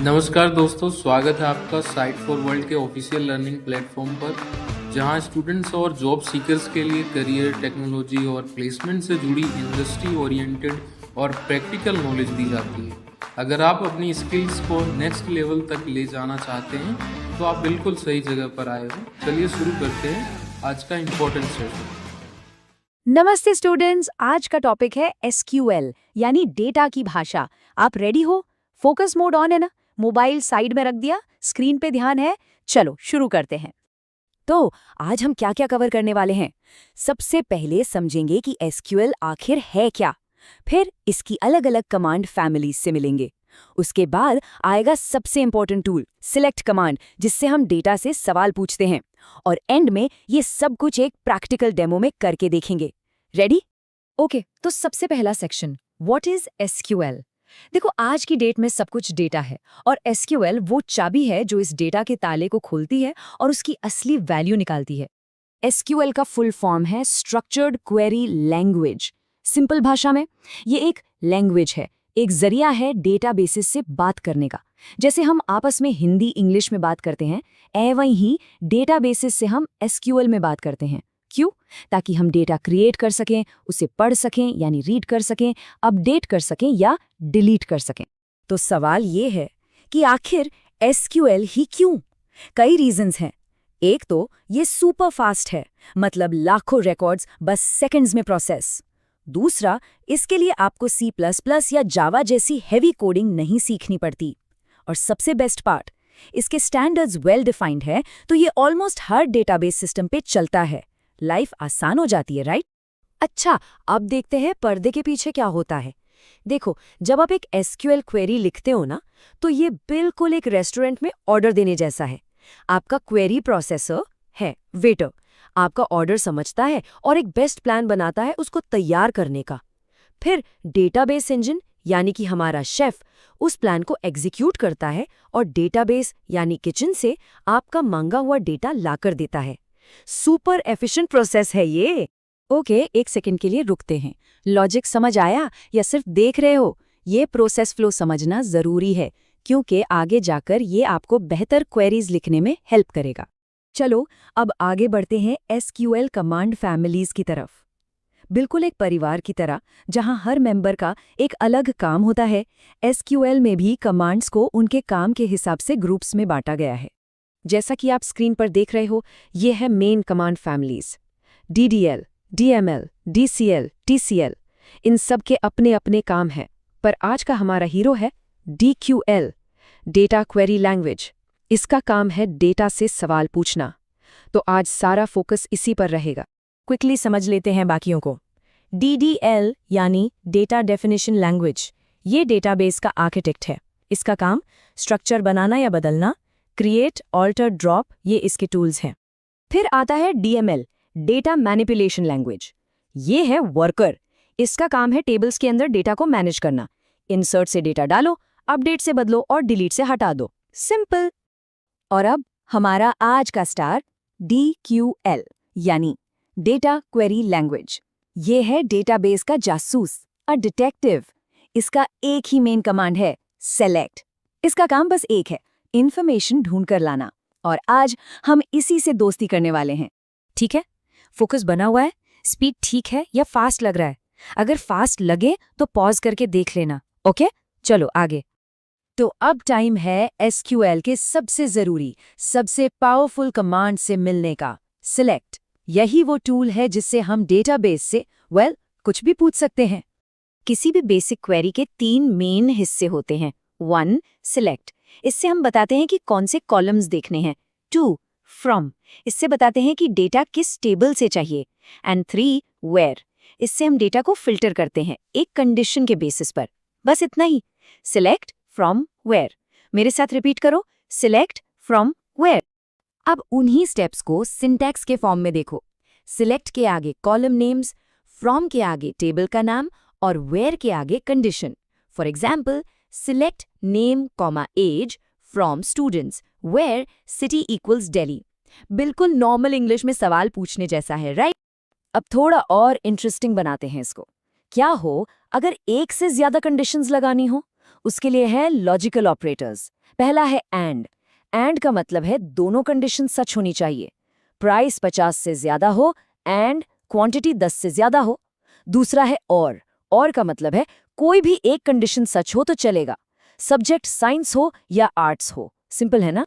नमस्कार दोस्तों, स्वागत है आपका साइट फॉर वर्ल्ड के ऑफिशियल लर्निंग प्लेटफॉर्म पर, जहां स्टूडेंट्स और जॉब सीकर्स के लिए करियर, टेक्नोलॉजी और प्लेसमेंट से जुड़ी इंडस्ट्री ओरिएंटेड और प्रैक्टिकल नॉलेज दी जाती है। अगर आप अपनी स्किल्स को नेक्स्ट लेवल तक ले जाना चाहते हैं तो आप बिल्कुल सही जगह पर आए हो। चलिए शुरू करते हैं आज का इम्पोर्टेंट सेशन। नमस्ते स्टूडेंट्स, आज का टॉपिक है एसक्यूएल यानी डेटा की भाषा। आप रेडी हो? फोकस मोड ऑन है ना? मोबाइल साइड में रख दिया, स्क्रीन पे ध्यान है? चलो शुरू करते हैं। तो आज हम क्या क्या कवर करने वाले हैं? सबसे पहले समझेंगे कि एसक्यूएल आखिर है क्या, फिर इसकी अलग अलग कमांड फैमिलीज से मिलेंगे। उसके बाद आएगा सबसे इंपॉर्टेंट टूल सिलेक्ट कमांड, जिससे हम डेटा से सवाल पूछते हैं, और एंड में ये सब कुछ एक प्रैक्टिकल डेमो में करके देखेंगे। रेडी? ओके, तो सबसे पहला सेक्शन, व्हाट इज एसक्यूएल। देखो, आज की डेट में सब कुछ डेटा है और एसक्यूएल वो चाबी है जो इस डेटा के ताले को खोलती है और उसकी असली वैल्यू निकालती है। एसक्यूएल का फुल फॉर्म है स्ट्रक्चर्ड क्वेरी लैंग्वेज। सिंपल भाषा में ये एक लैंग्वेज है, एक जरिया है डेटाबेसेस से बात करने का। जैसे हम आपस में हिंदी इंग्लिश में बात करते हैं, वहीं ही डेटाबेसेस से हम एसक्यूएल में बात करते हैं। क्यों? ताकि हम डेटा क्रिएट कर सकें, उसे पढ़ सकें यानी रीड कर सकें, अपडेट कर सकें या डिलीट कर सकें। तो सवाल ये है कि आखिर एसक्यूएल ही क्यों? कई रीजंस हैं। एक तो ये सुपर फास्ट है, मतलब लाखों रिकॉर्ड्स बस सेकंड्स में प्रोसेस। दूसरा, इसके लिए आपको C++ या जावा जैसी हेवी कोडिंग नहीं सीखनी पड़ती। और सबसे बेस्ट पार्ट, इसके स्टैंडर्ड्स वेल डिफाइंड है, तो ये ऑलमोस्ट हर डेटाबेस सिस्टम पे चलता है। लाइफ आसान हो जाती है, राइट? अच्छा, अब देखते हैं पर्दे के पीछे क्या होता है। देखो, जब आप एक एसक्यूएल क्वेरी लिखते हो ना, तो ये बिल्कुल एक रेस्टोरेंट में ऑर्डर देने जैसा है। आपका क्वेरी प्रोसेसर है वेटर, आपका ऑर्डर समझता है और एक बेस्ट प्लान बनाता है उसको तैयार करने का। फिर डेटाबेस इंजन यानी कि हमारा शेफ उस प्लान को एग्जीक्यूट करता है और डेटाबेस यानी किचन से आपका मांगा हुआ डेटा लाकर देता है। सुपर एफिशिएंट प्रोसेस है ये। ओके, एक सेकंड के लिए रुकते हैं। लॉजिक समझ आया या सिर्फ देख रहे हो? ये प्रोसेस फ्लो समझना जरूरी है, क्योंकि आगे जाकर ये आपको बेहतर क्वेरीज लिखने में हेल्प करेगा। चलो अब आगे बढ़ते हैं एसक्यूएल कमांड फैमिलीज की तरफ। बिल्कुल एक परिवार की तरह, जहां हर मेंबर का एक अलग काम होता है, एसक्यूएल में भी कमांड्स को उनके काम के हिसाब से ग्रुप्स में बांटा गया है। जैसा कि आप स्क्रीन पर देख रहे हो, ये है main command families. DDL, DML, DCL, TCL, इन सब के अपने अपने काम हैं। पर आज का हमारा हीरो है DQL, डेटा क्वेरी लैंग्वेज। इसका काम है डेटा से सवाल पूछना। तो आज सारा फोकस इसी पर रहेगा। क्विकली समझ लेते हैं बाकियों को। DDL यानी डेटा डेफिनेशन लैंग्वेज, ये डेटाबेस का आर्किटेक्ट है। इसका काम स्ट्रक्चर बनाना या बदलना, क्रिएट, ऑल्टर, ड्रॉप, ये इसके टूल्स हैं। फिर आता है DML, डेटा मैनिपुलेशन लैंग्वेज। ये है वर्कर। इसका काम है टेबल्स के अंदर डेटा को मैनेज करना। इंसर्ट से डेटा डालो, अपडेट से बदलो और डिलीट से हटा दो। सिंपल। और अब हमारा आज का स्टार DQL यानी डेटा क्वेरी लैंग्वेज। ये है डेटाबेस का जासूस, अ डिटेक्टिव। इसका एक ही मेन कमांड है सेलेक्ट। इसका काम बस एक है, इंफॉर्मेशन ढूंढ कर लाना। और आज हम इसी से दोस्ती करने वाले हैं। ठीक है, फोकस बना हुआ है? स्पीड ठीक है या फास्ट लग रहा है? अगर फास्ट लगे तो पॉज करके देख लेना। ओके, चलो आगे। तो अब टाइम है एसक्यूएल के सबसे जरूरी, सबसे पावरफुल कमांड से मिलने का, सिलेक्ट। यही वो टूल है जिससे हम डेटाबेस से कुछ भी पूछ सकते हैं। किसी भी बेसिक क्वेरी के 3 मेन हिस्से होते हैं। 1, सिलेक्ट, इससे हम बताते हैं कि कौन से कॉलम्स देखने हैं। 2, फ्रॉम, इससे बताते हैं कि डेटा किस टेबल से चाहिए। एंड 3, वेयर, इससे हम डेटा को फिल्टर करते हैं एक कंडीशन के बेसिस पर। बस इतना ही, सिलेक्ट, फ्रॉम, वेयर। मेरे साथ रिपीट करो, सिलेक्ट, फ्रॉम, वेयर। अब उन्हीं स्टेप्स को सिंटैक्स के फॉर्म में देखो। सिलेक्ट के आगे कॉलम नेम्स, फ्रॉम के आगे टेबल का नाम और वेयर के आगे condition. For example, select name comma as from students where city equals Delhi. बिल्कुल नॉर्मल इंग्लिश में सवाल पूछने जैसा है, राइट? अब थोड़ा और इंटरेस्टिंग बनाते हैं इसको। क्या हो अगर एक से ज्यादा कंडीशंस लगानी हो? उसके लिए है लॉजिकल ऑपरेटर्स। पहला है एंड का मतलब है दोनों कंडीशन सच होनी चाहिए। प्राइस 50 से ज्यादा हो एंड क्वांटिटी 10 से ज्यादा हो। दूसरा है और का मतलब है कोई भी एक कंडीशन सच हो तो चलेगा। सब्जेक्ट साइंस हो या आर्ट्स हो। सिंपल है ना?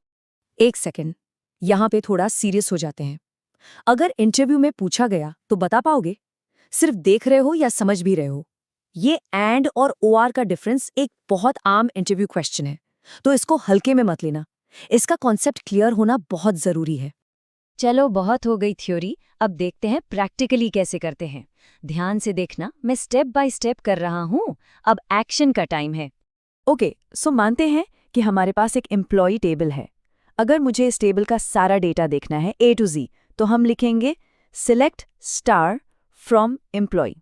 एक सेकेंड, यहाँ पे थोड़ा सीरियस हो जाते हैं। अगर इंटरव्यू में पूछा गया तो बता पाओगे? सिर्फ देख रहे हो या समझ भी रहे हो? ये एंड और ओआर का डिफरेंस एक बहुत आम इंटरव्यू क्वेश्चन है, तो इसको हल्के में मत लेना। इसका कॉन्सेप्ट क्लियर होना बहुत जरूरी है। चलो, बहुत हो गई थ्योरी, अब देखते हैं प्रैक्टिकली कैसे करते हैं। ध्यान से देखना, मैं स्टेप बाय स्टेप कर रहा हूँ। अब एक्शन का टाइम है। ओके, सो मानते हैं कि हमारे पास एक एम्प्लॉय टेबल है। अगर मुझे इस टेबल का सारा डेटा देखना है A to Z, तो हम लिखेंगे सिलेक्ट स्टार फ्रॉम एम्प्लॉय।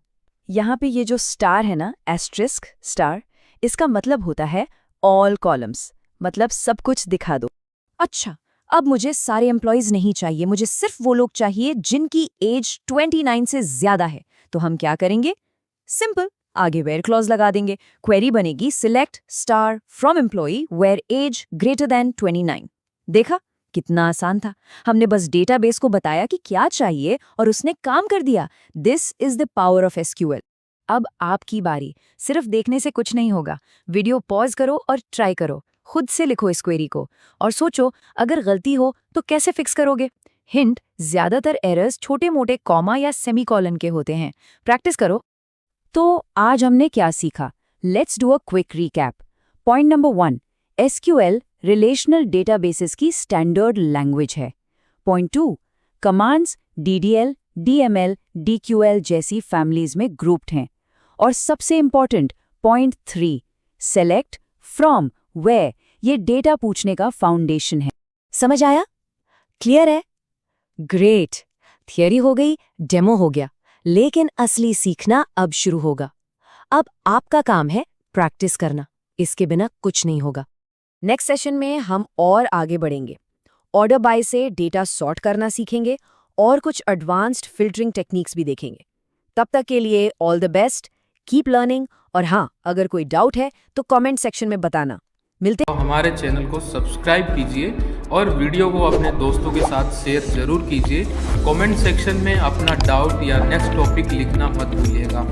यहाँ पे ये जो स्टार है ना, एस्ट्रिस्क स्टार, इसका मतलब होता है ऑल कॉलम्स, मतलब सब कुछ दिखा दो। अच्छा, अब मुझे सारे एम्प्लॉयज नहीं चाहिए, मुझे सिर्फ वो लोग चाहिए जिनकी एज 29 से ज्यादा है। तो हम क्या करेंगे? सिंपल, आगे वेयर क्लॉज लगा देंगे। क्वेरी बनेगी select star from employee where age greater than 29। देखा, कितना आसान था। हमने बस डेटाबेस को बताया कि क्या चाहिए और उसने काम कर दिया। This is the power of SQL. अब आपकी बारी। सिर्फ देखने से कुछ नहीं होगा। वीडियो पॉज करो और ट्राई करो। खुद से लिखो इस क्वेरी को और सोचो अगर गलती हो तो कैसे फिक्स करोगे। हिंट, ज्यादातर एरर्स छोटे मोटे कॉमा या सेमीकोलन के होते हैं। प्रैक्टिस करो। तो आज हमने क्या सीखा? Let's do a quick recap. Point number 1, SQL relational databases की स्टैंडर्ड लैंग्वेज है। Point 2, commands DDL, DML, DQL जैसी फैमिलीज में ग्रुप्ड हैं। और सबसे important point 3, select from where, ये डेटा पूछने का फाउंडेशन है। समझ आया? क्लियर है? ग्रेट। थियरी हो गई, डेमो हो गया, लेकिन असली सीखना अब शुरू होगा। अब आपका काम है प्रैक्टिस करना, इसके बिना कुछ नहीं होगा। नेक्स्ट सेशन में हम और आगे बढ़ेंगे। ऑर्डर बाय से डेटा सॉर्ट करना सीखेंगे और कुछ एडवांस्ड फिल्टरिंग टेक्निक्स भी देखेंगे। तब तक के लिए all the best, keep learning, और हाँ, अगर कोई डाउट है तो कमेंट सेक्शन में बताना। मिलते तो हमारे चैनल को सब्सक्राइब कीजिए और वीडियो को अपने दोस्तों के साथ शेयर जरूर कीजिए। कमेंट सेक्शन में अपना डाउट या नेक्स्ट टॉपिक लिखना मत भूलिएगा।